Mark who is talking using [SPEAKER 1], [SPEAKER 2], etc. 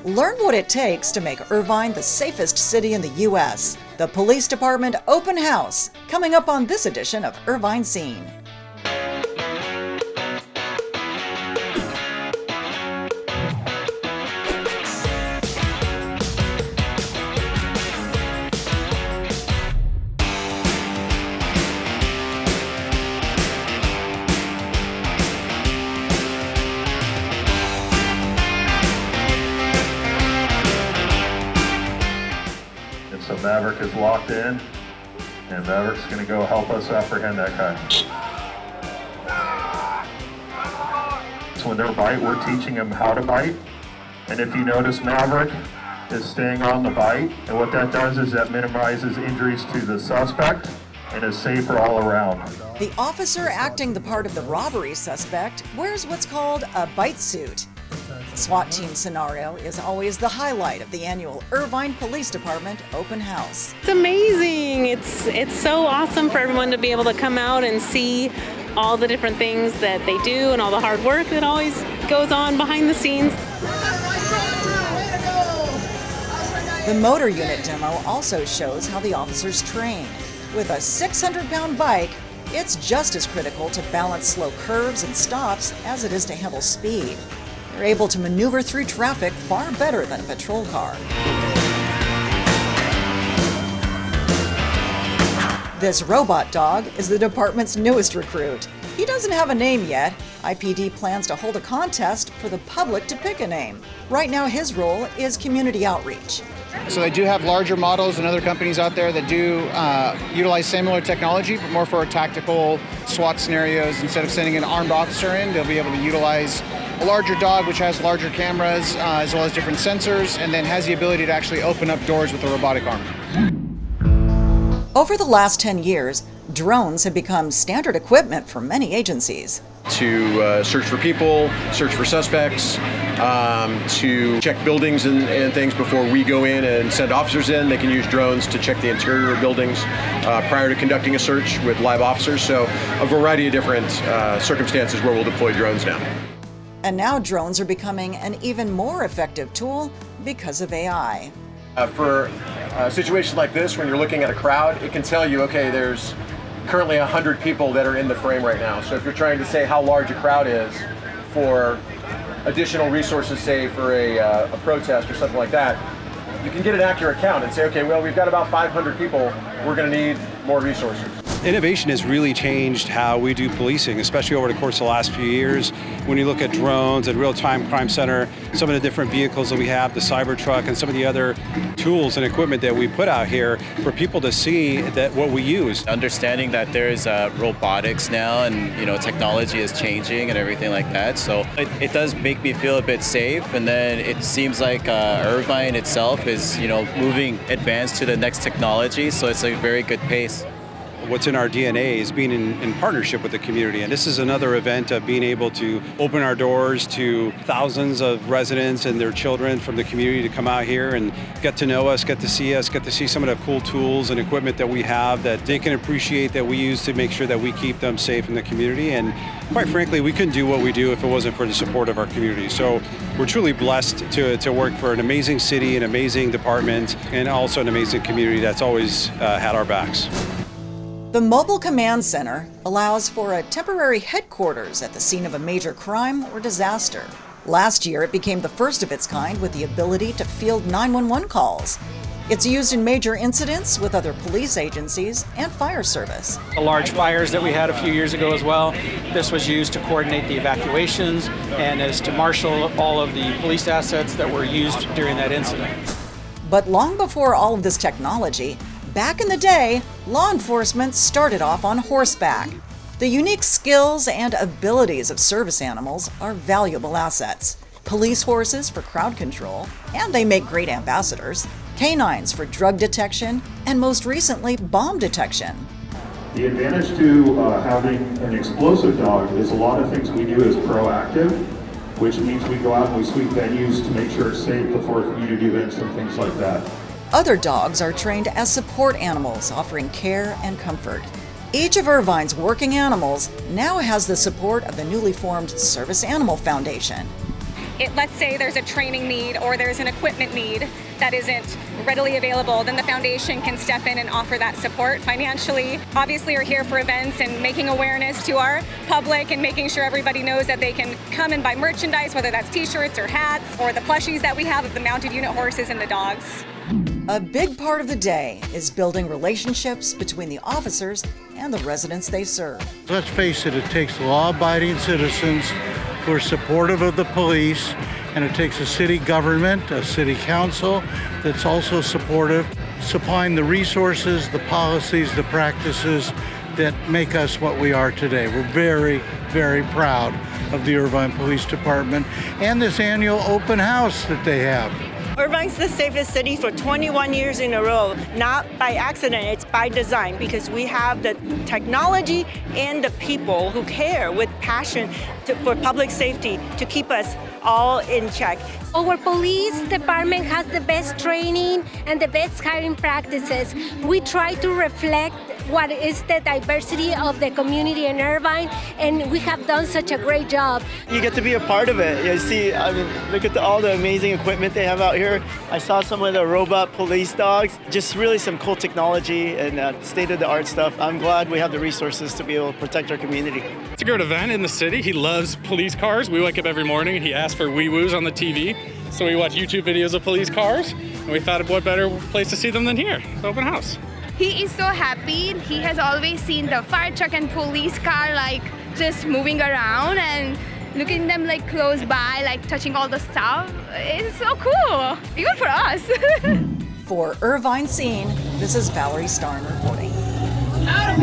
[SPEAKER 1] Learn what it takes to make Irvine the safest city in the U.S. The Police Department Open House, coming up on this edition of Irvine Scene.
[SPEAKER 2] So Maverick is locked in, and Maverick's going to go help us apprehend that guy. So when they bite, we're teaching them how to bite. And if you notice, Maverick is staying on the bite, and what that does is that minimizes injuries to the suspect and is safer all around.
[SPEAKER 1] The officer acting the part of the robbery suspect wears what's called a bite suit. The SWAT team scenario is always the highlight of the annual Irvine Police Department Open House.
[SPEAKER 3] It's amazing. It's so awesome for everyone to be able to come out and see all the different things that they do and all the hard work that always goes on behind the scenes.
[SPEAKER 1] The motor unit demo also shows how the officers train. With a 600-pound bike, it's just as critical to balance slow curves and stops as it is to handle speed. They're able to maneuver through traffic far better than a patrol car. This robot dog is the department's newest recruit. He doesn't have a name yet. IPD plans to hold a contest for the public to pick a name. Right now, his role is community outreach.
[SPEAKER 4] So they do have larger models and other companies out there that do utilize similar technology, but more for tactical SWAT scenarios. Instead of sending an armed officer in, they'll be able to utilize a larger dog, which has larger cameras, as well as different sensors, and then has the ability to actually open up doors with a robotic arm.
[SPEAKER 1] Over the last 10 years, drones have become standard equipment for many agencies.
[SPEAKER 5] To search for people, search for suspects, to check buildings and things before we go in and send officers in. They can use drones to check the interior of buildings prior to conducting a search with live officers. So a variety of different circumstances where we'll deploy drones now.
[SPEAKER 1] And now drones are becoming an even more effective tool because of AI.
[SPEAKER 5] For situations like this, when you're looking at a crowd, it can tell you, okay, there's currently 100 people that are in the frame right now. So if you're trying to say how large a crowd is for additional resources, say for a protest or something like that, you can get an accurate count and say, okay, well, we've got about 500 people. We're going to need more resources.
[SPEAKER 6] Innovation has really changed how we do policing, especially over the course of the last few years. When you look at drones and real-time crime center, some of the different vehicles that we have, the cyber truck, and some of the other tools and equipment that we put out here for people to see that what we use.
[SPEAKER 7] Understanding that there's robotics now, and technology is changing and everything like that, so it does make me feel a bit safe. And then it seems like Irvine itself is moving advanced to the next technology, so it's a very good pace.
[SPEAKER 6] What's in our DNA is being in partnership with the community. And this is another event of being able to open our doors to thousands of residents and their children from the community to come out here and get to know us, get to see some of the cool tools and equipment that we have that they can appreciate, that we use to make sure that we keep them safe in the community. And quite frankly, we couldn't do what we do if it wasn't for the support of our community. So we're truly blessed to work for an amazing city, an amazing department, and also an amazing community that's always had our backs.
[SPEAKER 1] The Mobile Command Center allows for a temporary headquarters at the scene of a major crime or disaster. Last year, it became the first of its kind with the ability to field 911 calls. It's used in major incidents with other police agencies and fire service.
[SPEAKER 8] The large fires that we had a few years ago as well, this was used to coordinate the evacuations and as to marshal all of the police assets that were used during that incident.
[SPEAKER 1] But long before all of this technology, back in the day, law enforcement started off on horseback. The unique skills and abilities of service animals are valuable assets. Police horses for crowd control, and they make great ambassadors. Canines for drug detection, and most recently, bomb detection.
[SPEAKER 2] The advantage to having an explosive dog is a lot of things we do is proactive, which means we go out and we sweep venues to make sure it's safe before community events and things like that.
[SPEAKER 1] Other dogs are trained as support animals, offering care and comfort. Each of Irvine's working animals now has the support of the newly formed Service Animal Foundation.
[SPEAKER 9] let's say there's a training need or there's an equipment need that isn't readily available, then the foundation can step in and offer that support financially. Obviously, we're here for events and making awareness to our public and making sure everybody knows that they can come and buy merchandise, whether that's t-shirts or hats or the plushies that we have of the mounted unit horses and the dogs.
[SPEAKER 1] A big part of the day is building relationships between the officers and the residents they serve.
[SPEAKER 10] Let's face it, it takes law-abiding citizens who are supportive of the police, and it takes a city government, a city council that's also supportive, supplying the resources, the policies, the practices that make us what we are today. We're very, very proud of the Irvine Police Department and this annual open house that they have.
[SPEAKER 11] Irvine's the safest city for 21 years in a row, not by accident, it's by design, because we have the technology and the people who care with passion for public safety to keep us all in check.
[SPEAKER 12] Our police department has the best training and the best hiring practices. We try to reflect what is the diversity of the community in Irvine, and we have done such a great job.
[SPEAKER 13] You get to be a part of it. You see, I mean, look at all the amazing equipment they have out here. I saw some of the robot police dogs, just really some cool technology and state-of-the-art stuff. I'm glad we have the resources to be able to protect our community.
[SPEAKER 14] It's a great event in the city. He loves police cars. We wake up every morning and he asks for wee-woos on the TV. So we watch YouTube videos of police cars, and we thought, what better place to see them than here, the open house.
[SPEAKER 15] He is so happy. He has always seen the fire truck and police car like just moving around and looking at them like close by, like touching all the stuff. It's so cool, even for us.
[SPEAKER 1] For Irvine Scene, this is Valerie Starn reporting.
[SPEAKER 16] Out of